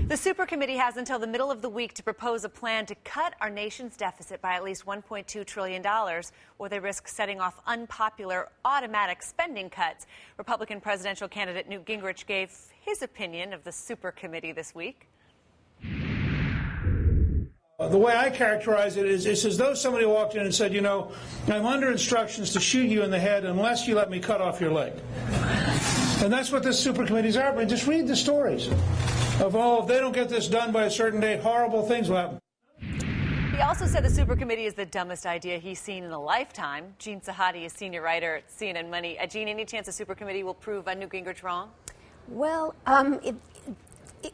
The supercommittee has until the middle of the week to propose a plan to cut our nation's deficit by at least $1.2 trillion, or they risk setting off unpopular automatic spending cuts. Republican presidential candidate Newt Gingrich gave his opinion of the supercommittee this week. The way I characterize it is it's as though somebody walked in and said, you know, I'm under instructions to shoot you in the head unless you let me cut off your leg. And that's what this supercommittees are. But just read the stories of, oh, if they don't get this done by a certain date, horrible things will happen. He also said the supercommittee is the dumbest idea he's seen in a lifetime. Gene Sahadi is senior writer at CNN Money. Gene, any chance the supercommittee will prove Newt Gingrich wrong? Well,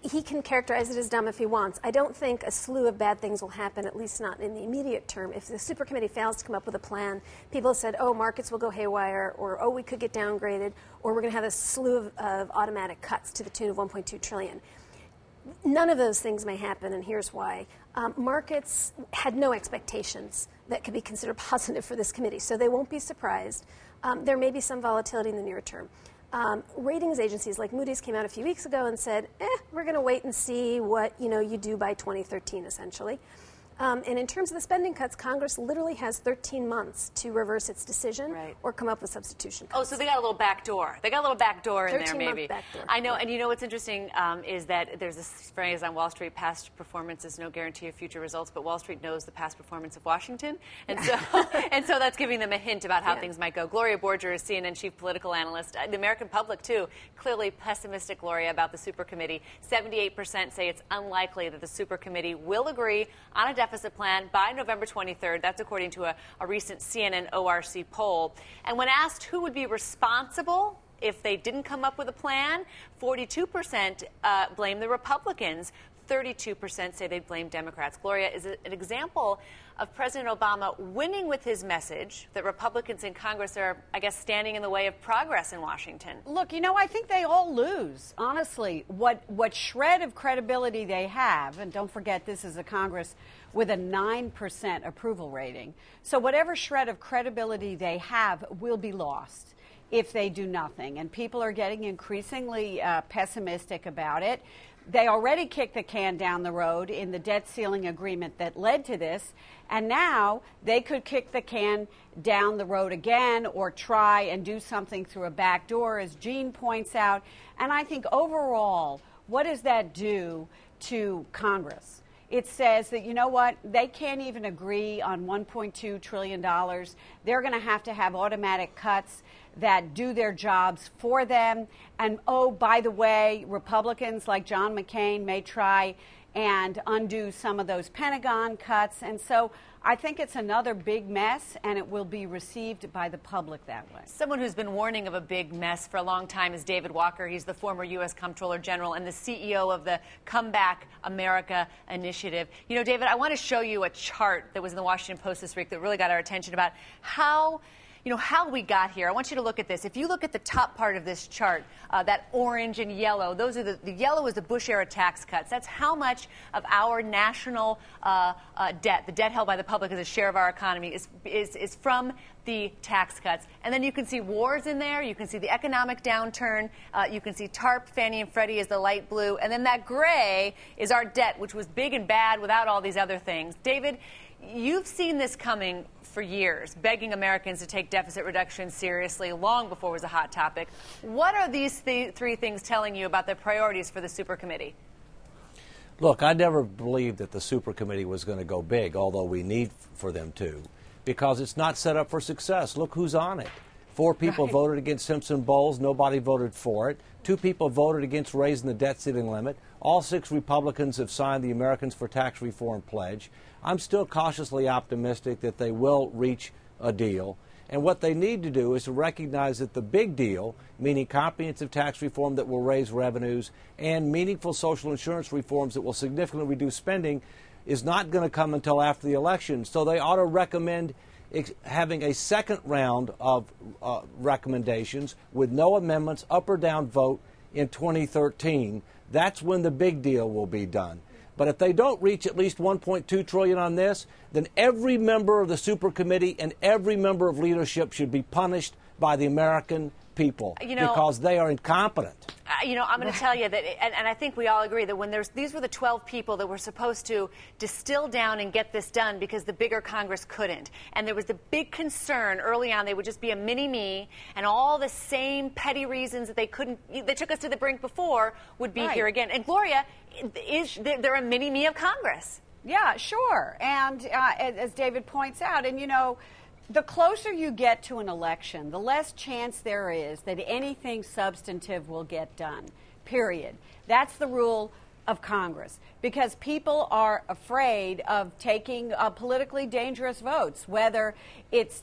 he can characterize it as dumb if he wants. I don't think a slew of bad things will happen, at least not in the immediate term. If the supercommittee fails to come up with a plan, people have said, oh, markets will go haywire, or oh, we could get downgraded, or we're going to have a slew of automatic cuts to the tune of $1.2 trillion. None of those things may happen, and here's why. Markets had no expectations that could be considered positive for this committee, so they won't be surprised. There may be some volatility in the near term. Ratings agencies like Moody's came out a few weeks ago and said, we're going to wait and see what you do by 2013, essentially. And in terms of the spending cuts, Congress literally has 13 months to reverse its decision or come up with substitution cuts. Oh, so they got a little back door. They got a little back door in there, maybe. Back door. I know, and you know what's interesting is that there's this phrase on Wall Street: past performance is no guarantee of future results, but Wall Street knows the past performance of Washington, and so that's giving them a hint about how things might go. Gloria Borger is CNN chief political analyst. The American public, too, clearly pessimistic, Gloria, about the supercommittee. 78% say it's unlikely that the supercommittee will agree on a deficit plan by November 23rd. That's according to a recent CNN ORC poll. And when asked who would be responsible if they didn't come up with a plan, 42% blame the Republicans. 32% say they'd blame Democrats. Gloria, is it an example of President Obama winning with his message that Republicans in Congress are, I guess, standing in the way of progress in Washington? Look, I think they all lose, honestly. What shred of credibility they have, and don't forget this is a Congress with a 9% approval rating, so whatever shred of credibility they have will be lost if they do nothing. And people are getting increasingly pessimistic about it. They already kicked the can down the road in the debt ceiling agreement that led to this, and now they could kick the can down the road again or try and do something through a back door, as Gene points out. And I think overall, what does that do to Congress? It says that, you know what, they can't even agree on $1.2 trillion. They're going to have automatic cuts that do their jobs for them. And, oh, by the way, Republicans like John McCain may try and undo some of those Pentagon cuts. And so I think it's another big mess, and it will be received by the public that way. Someone who's been warning of a big mess for a long time is David Walker. He's the former U.S. Comptroller General and the CEO of the Comeback America Initiative. You know, David, I want to show you a chart that was in the Washington Post this week that really got our attention about how we got here. I want you to look at this. If you look at the top part of this chart, that orange and yellow, those are the yellow is the Bush-era tax cuts. That's how much of our national debt, the debt held by the public as a share of our economy, is from the tax cuts. And then you can see wars in there. You can see the economic downturn. You can see TARP, Fannie and Freddie is the light blue. And then that gray is our debt, which was big and bad without all these other things. David, you've seen this coming for years, begging Americans to take deficit reduction seriously long before it was a hot topic. What are these three things telling you about the priorities for the supercommittee? Look, I never believed that the supercommittee was going to go big, although we need for them to, because it's not set up for success. Look who's on it. 4 people voted against Simpson-Bowles. Nobody voted for it. 2 people voted against raising the debt ceiling limit. All 6 Republicans have signed the Americans for Tax Reform pledge. I'm still cautiously optimistic that they will reach a deal. And what they need to do is to recognize that the big deal, meaning comprehensive tax reform that will raise revenues and meaningful social insurance reforms that will significantly reduce spending, is not going to come until after the election. So they ought to recommend having a second round of recommendations with no amendments, up or down vote in 2013. That's when the big deal will be done. But if they don't reach at least $1.2 trillion on this, then every member of the supercommittee and every member of leadership should be punished by the American people You know, because they are incompetent. You know, I'm going to tell you that, and I think we all agree that when these were the 12 people that were supposed to distill down and get this done because the bigger Congress couldn't. And there was the big concern early on they would just be a mini-me, and all the same petty reasons that they took us to the brink before would be here again. And Gloria, they're a mini-me of Congress. Yeah, sure. And as David points out, and you know, the closer you get to an election, the less chance there is that anything substantive will get done, period. That's the rule of Congress, because people are afraid of taking politically dangerous votes, whether it's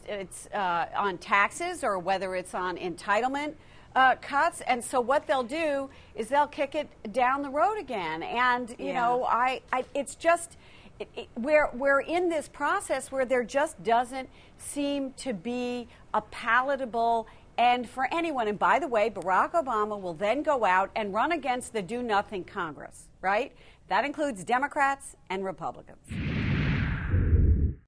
on taxes or whether it's on entitlement cuts. And so what they'll do is they'll kick it down the road again. And, you know, it's just... We're in this process where there just doesn't seem to be a palatable end for anyone. And by the way, Barack Obama will then go out and run against the do-nothing Congress, right? That includes Democrats and Republicans.